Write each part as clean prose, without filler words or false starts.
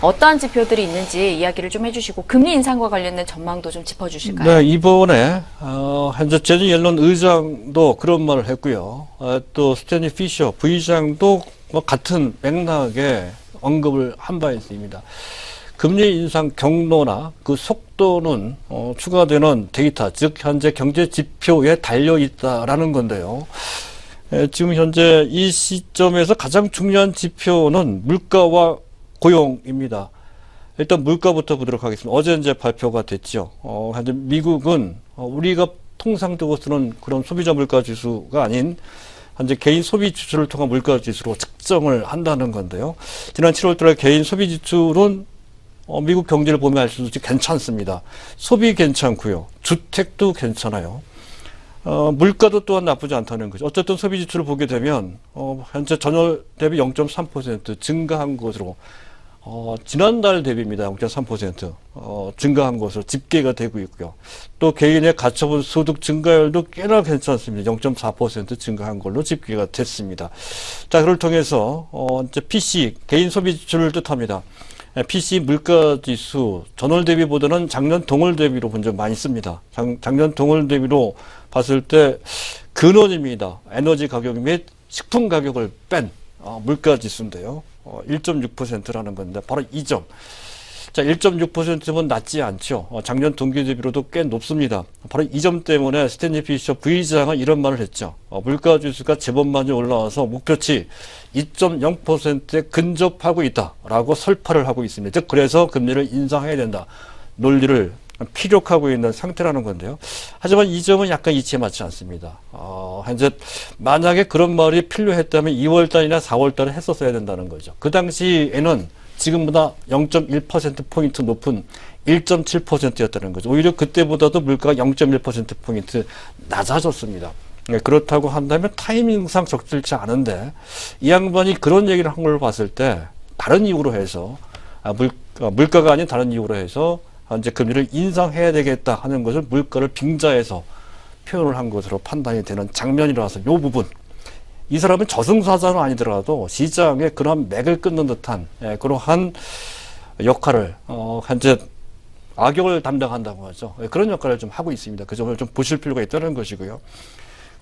어떠한 지표들이 있는지 이야기를 좀 해주시고 금리 인상과 관련된 전망도 좀 짚어주실까요? 네, 이번에 현재 제니 옐런 의장도 그런 말을 했고요. 또 스탠리 피셔 부의장도 뭐 같은 맥락의 언급을 한 바 있습니다. 금리 인상 경로나 그 속도는 추가되는 데이터, 즉 현재 경제 지표에 달려 있다라는 건데요. 지금 현재 이 시점에서 가장 중요한 지표는 물가와 고용입니다. 일단 물가부터 보도록 하겠습니다. 어제 이제 발표가 됐죠. 현재 미국은 우리가 통상적으로 쓰는 그런 소비자 물가 지수가 아닌 현재 개인 소비 지수를 통한 물가 지수로 측정을 한다는 건데요. 지난 7월 달에 개인 소비 지수는 미국 경제를 보면 알 수 있듯이 괜찮습니다. 소비 괜찮고요. 주택도 괜찮아요. 물가도 또한 나쁘지 않다는 거죠. 어쨌든 소비 지수를 보게 되면 현재 전월 대비 0.3% 증가한 것으로 지난달 대비입니다. 0.3% 증가한 것으로 집계가 되고 있고요. 또 개인의 가처분 소득 증가율도 꽤나 괜찮습니다. 0.4% 증가한 걸로 집계가 됐습니다. 자, 그걸 통해서 이제 PC 개인 소비 지수를 뜻합니다. PC 물가 지수 전월 대비보다는 작년 동월 대비로 본 적 많이 씁니다. 작년 동월 대비로 봤을 때 근원입니다. 에너지 가격 및 식품 가격을 뺀 물가 지수인데요. 1.6%라는 건데 바로 이 점. 자, 1.6%면 낮지 않죠. 작년 동기 대비로도 꽤 높습니다. 바로 이 점 때문에 스탠리 피셔 부의장은 이런 말을 했죠. 물가 지수가 제법 많이 올라와서 목표치 2.0%에 근접하고 있다라고 설파를 하고 있습니다. 즉 그래서 금리를 인상해야 된다. 논리를 피력하고 있는 상태라는 건데요. 하지만 이 점은 약간 이치에 맞지 않습니다. 현재 만약에 그런 말이 필요했다면 2월달이나 4월달에 했었어야 된다는 거죠. 그 당시에는 지금보다 0.1%포인트 높은 1.7%였다는 거죠. 오히려 그때보다도 물가가 0.1%포인트 낮아졌습니다. 그렇다고 한다면 타이밍상 적절치 않은데 이 양반이 그런 얘기를 한 걸 봤을 때 다른 이유로 해서 물가가 아닌 다른 이유로 해서 현재 금리를 인상해야 되겠다 하는 것을 물가를 빙자해서 표현을 한 것으로 판단이 되는 장면이라서 이 부분 이 사람은 저승사자는 아니더라도 시장에 그러한 맥을 끊는 듯한 그러한 역할을 현재 악역을 담당한다고 하죠. 그런 역할을 좀 하고 있습니다. 그 점을 좀 보실 필요가 있다는 것이고요.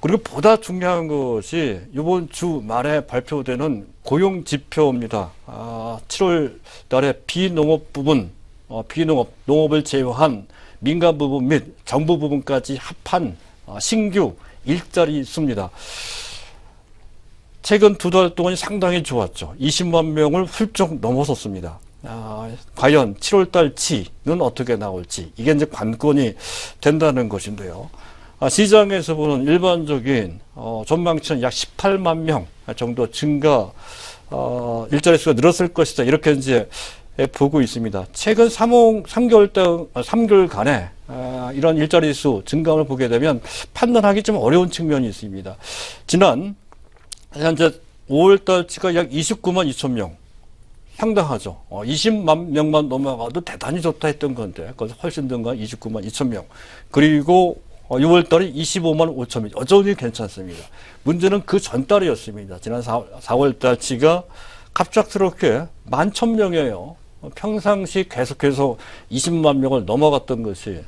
그리고 보다 중요한 것이 이번 주 말에 발표되는 고용 지표입니다. 7월 달에 비농업 부분, 농업을 제외한 민간 부분 및 정부 부분까지 합한 신규 일자리 수입니다. 최근 두 달 동안이 상당히 좋았죠. 20만 명을 훌쩍 넘어섰습니다. 과연 7월 달치는 어떻게 나올지 이게 이제 관건이 된다는 것인데요. 시장에서 보는 일반적인 전망치는 약 18만 명 정도 증가 일자리 수가 늘었을 것이다. 이렇게 이제 보고 있습니다. 최근 3개월간의 이런 일자리 수 증감을 보게 되면 판단하기 좀 어려운 측면이 있습니다. 지난 현재 5월달치가 약 29만 2천 명. 상당하죠. 20만 명만 넘어가도 대단히 좋다 했던 건데, 거기서 훨씬 더 29만 2천 명. 그리고 6월달이 25만 5천 명. 여전히 괜찮습니다. 문제는 그 전달이었습니다. 지난 4월달치가 갑작스럽게 11,000명이에요. 평상시 계속해서 20만 명을 넘어갔던 것이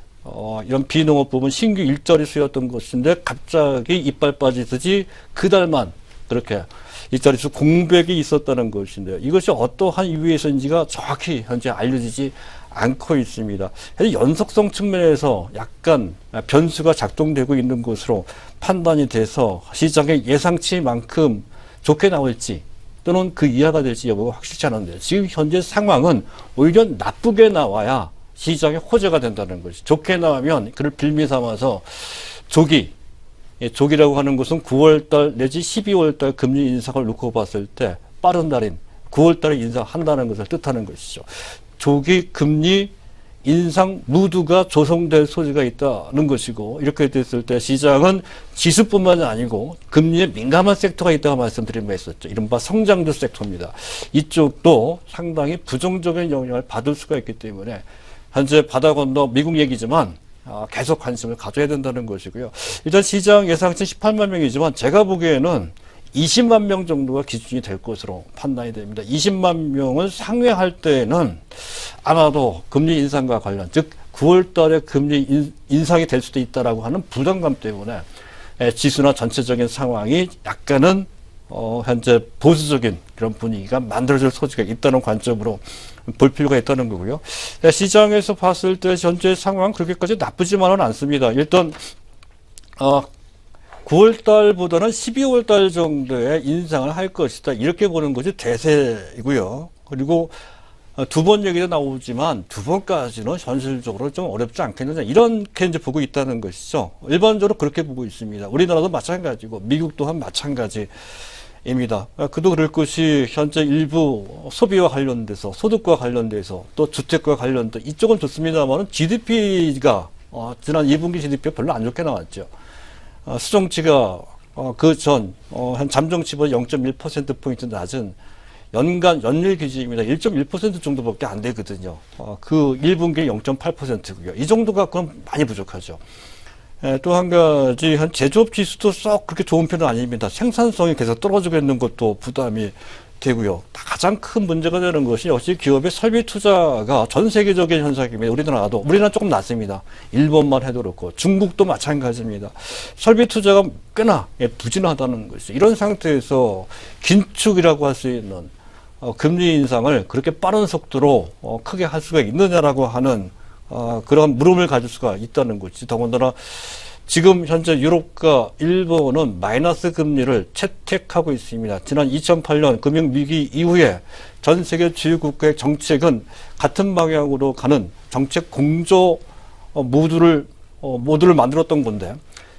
이런 비농업 부분 신규 일자리 수였던 것인데 갑자기 이빨 빠지듯이 그달만 그렇게 일자리 수 공백이 있었다는 것인데요. 이것이 어떠한 이유에서인지가 정확히 현재 알려지지 않고 있습니다. 연속성 측면에서 약간 변수가 작동되고 있는 것으로 판단이 돼서 시장의 예상치만큼 좋게 나올지 또는 그 이하가 될지 여부가 확실치 않은데 지금 현재 상황은 오히려 나쁘게 나와야 시장의 호재가 된다는 것이 좋게 나오면 그를 빌미 삼아서 조기라고 하는 것은 9월달 내지 12월달 금리 인상을 놓고 봤을 때 빠른 날인 9월달에 인상한다는 것을 뜻하는 것이죠. 조기 금리 인상 무드가 조성될 소지가 있다는 것이고 이렇게 됐을 때 시장은 지수뿐만이 아니고 금리에 민감한 섹터가 있다고 말씀드린 바 있었죠. 이른바 성장주 섹터입니다. 이쪽도 상당히 부정적인 영향을 받을 수가 있기 때문에 현재 바다 건너 미국 얘기지만 계속 관심을 가져야 된다는 것이고요. 일단 시장 예상치 18만 명이지만 제가 보기에는 20만 명 정도가 기준이 될 것으로 판단이 됩니다. 20만 명을 상회할 때는 아마도 금리 인상과 관련, 즉 9월 달에 금리 인상이 될 수도 있다라고 하는 부담감 때문에 지수나 전체적인 상황이 약간은 현재 보수적인 그런 분위기가 만들어질 소지가 있다는 관점으로 볼 필요가 있다는 거고요. 시장에서 봤을 때 현재 상황 그렇게까지 나쁘지만은 않습니다. 일단 9월 달보다는 12월 달 정도에 인상을 할 것이다. 이렇게 보는 것이 대세이고요. 그리고 두 번 얘기도 나오지만 두 번까지는 현실적으로 좀 어렵지 않겠느냐. 이렇게 이제 보고 있다는 것이죠. 일반적으로 그렇게 보고 있습니다. 우리나라도 마찬가지고 미국 또한 마찬가지입니다. 그도 그럴 것이 현재 일부 소비와 관련돼서 소득과 관련돼서 또 주택과 관련돼 이쪽은 좋습니다만 GDP가 지난 2분기 GDP가 별로 안 좋게 나왔죠. 수정치가 한 잠정치보다 0.1%포인트 낮은 연일 기준입니다. 1.1% 정도밖에 안 되거든요. 그 1분기 0.8%고요. 이 정도가 그럼 많이 부족하죠. 또 한 가지, 한 제조업 지수도 썩 그렇게 좋은 편은 아닙니다. 생산성이 계속 떨어지고 있는 것도 부담이 되고요. 가장 큰 문제가 되는 것이 역시 기업의 설비 투자가 전 세계적인 현상입니다. 우리나라 조금 낮습니다. 일본만 해도 그렇고 중국도 마찬가지입니다. 설비 투자가 꽤나 부진하다는 것이 이런 상태에서 긴축이라고 할 수 있는 금리 인상을 그렇게 빠른 속도로 크게 할 수가 있느냐라고 하는 그런 물음을 가질 수가 있다는 것이 더군다나 지금 현재 유럽과 일본은 마이너스 금리를 채택하고 있습니다. 지난 2008년 금융위기 이후에 전 세계 주요 국가의 정책은 같은 방향으로 가는 정책 공조 모두를 만들었던 건데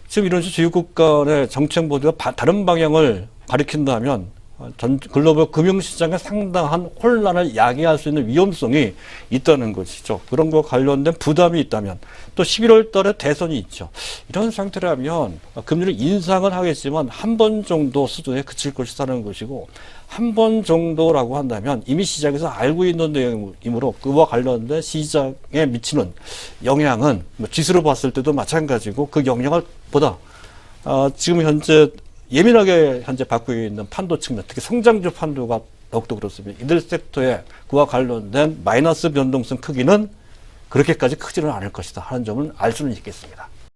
지금 이런 주요 국가 의 정책 모두가 다른 방향을 가리킨다면 전 글로벌 금융시장에 상당한 혼란을 야기할 수 있는 위험성이 있다는 것이죠. 그런 거 관련된 부담이 있다면 또 11월 달에 대선이 있죠. 이런 상태라면 금리를 인상은 하겠지만 한 번 정도 수준에 그칠 것이라는 것이고 한 번 정도라고 한다면 이미 시장에서 알고 있는 내용이므로 그와 관련된 시장에 미치는 영향은 지수로 봤을 때도 마찬가지고 그 영향을 보다 지금 현재 예민하게 현재 받고 있는 판도 측면, 특히 성장주 판도가 더욱더 그렇습니다. 이들 섹터에 그와 관련된 마이너스 변동성 크기는 그렇게까지 크지는 않을 것이다 하는 점을 알 수는 있겠습니다.